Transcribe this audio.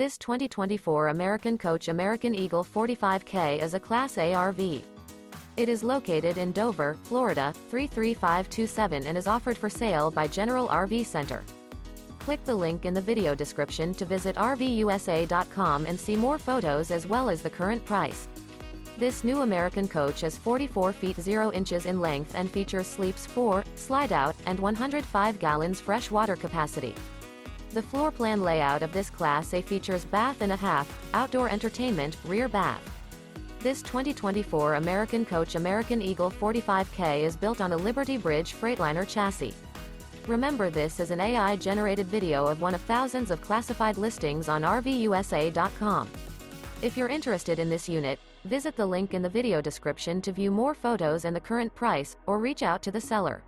This 2024 American Coach American Eagle 45K is a Class A RV. It is located in Dover, Florida, 33527 and is offered for sale by General RV Center. Click the link in the video description to visit RVUSA.com and see more photos as well as the current price. This new American coach is 44 feet 0 inches in length and features sleeps 4, slide-out, and 105 gallons fresh water capacity. The floor plan layout of this Class A features bath and a half, outdoor entertainment, rear bath. This 2024 American Coach American Eagle 45K is built on a Liberty Bridge Freightliner chassis. Remember, this is an AI-generated video of one of thousands of classified listings on RVUSA.com. If you're interested in this unit, visit the link in the video description to view more photos and the current price, or reach out to the seller.